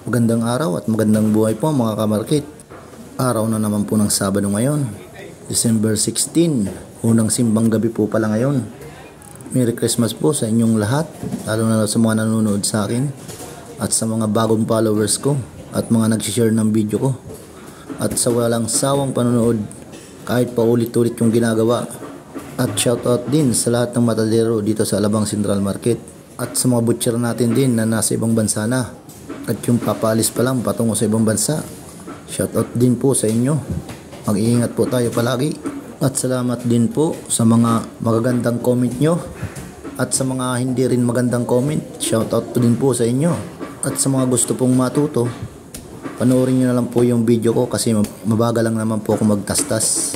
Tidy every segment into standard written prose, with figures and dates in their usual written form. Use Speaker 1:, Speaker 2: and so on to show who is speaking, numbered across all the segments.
Speaker 1: Magandang araw at magandang buhay po mga kamarket. Araw na naman po ng Sabado ngayon, December 16, unang simbang gabi po pala ngayon. Merry Christmas po sa inyong lahat, lalo na sa mga nanonood sa akin at sa mga bagong followers ko at mga nag-share ng video ko. At sa walang sawang panonood kahit pa ulit-ulit yung ginagawa. At shoutout din sa lahat ng matadero dito sa Alabang Central Market at sa mga butcher natin din na nasa ibang bansa na. At yung papaalis pa lang patungo sa ibang bansa, shoutout din po sa inyo. Mag-iingat po tayo palagi. At salamat din po sa mga magagandang comment nyo. At sa mga hindi rin magandang comment, shoutout po din po sa inyo. At sa mga gusto pong matuto, panoorin nyo na lang po yung video ko kasi mabagal lang naman po ako magtastas.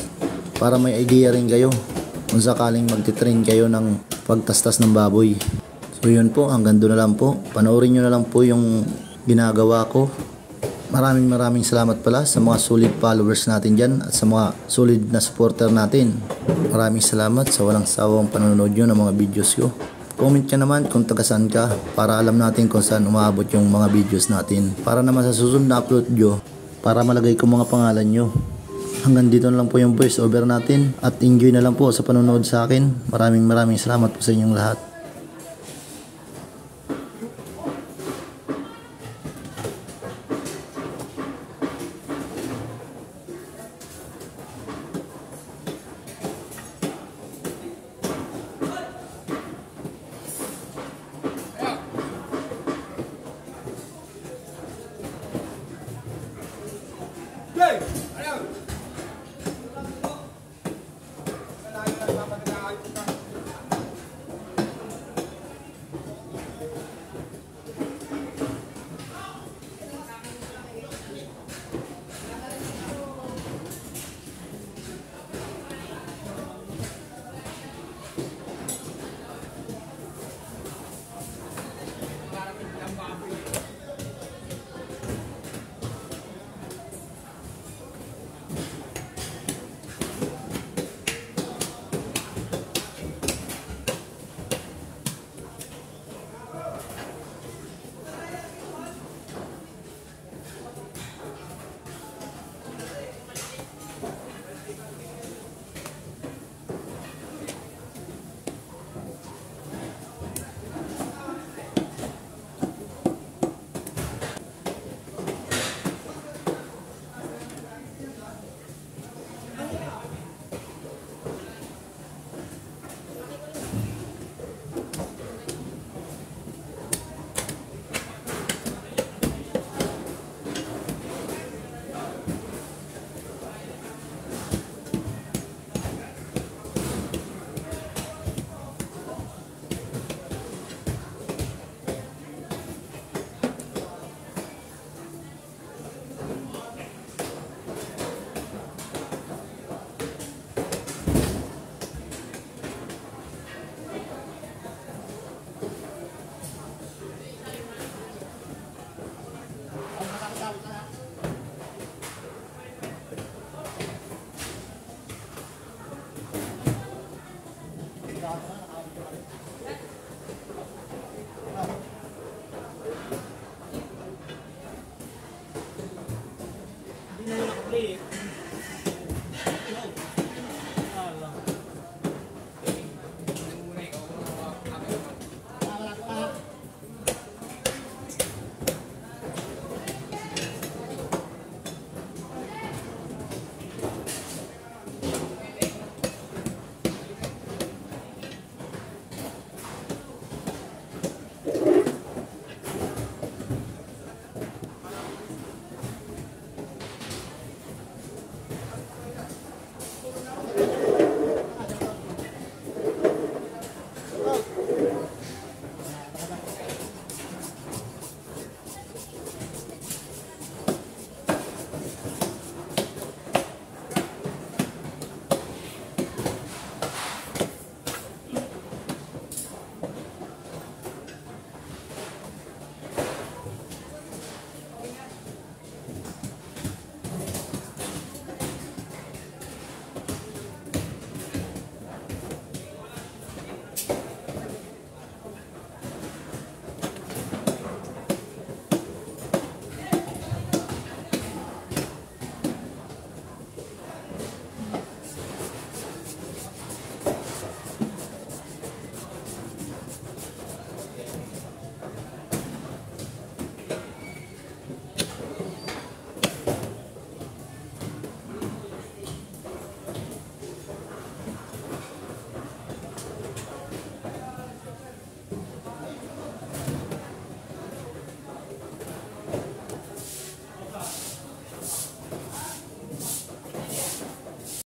Speaker 1: Para may idea rin kayo kung sakaling magtitrain kayo ng pagtastas ng baboy. So yun po, hanggang doon na lang po. Panoorin nyo na lang po yung ginagawa ko. Maraming salamat pala sa mga solid followers natin dyan at sa mga solid na supporter natin. Maraming salamat sa walang sawang panonood nyo ng mga videos ko. Comment ka naman kung taga saan ka para alam natin kung saan umaabot yung mga videos natin. Para naman sa susunod na upload nyo, para malagay ko mga pangalan nyo. Hanggang dito na lang po yung voice over natin at enjoy na lang po sa panonood sa akin. Maraming salamat po sa inyong lahat.
Speaker 2: Hey! Ayan!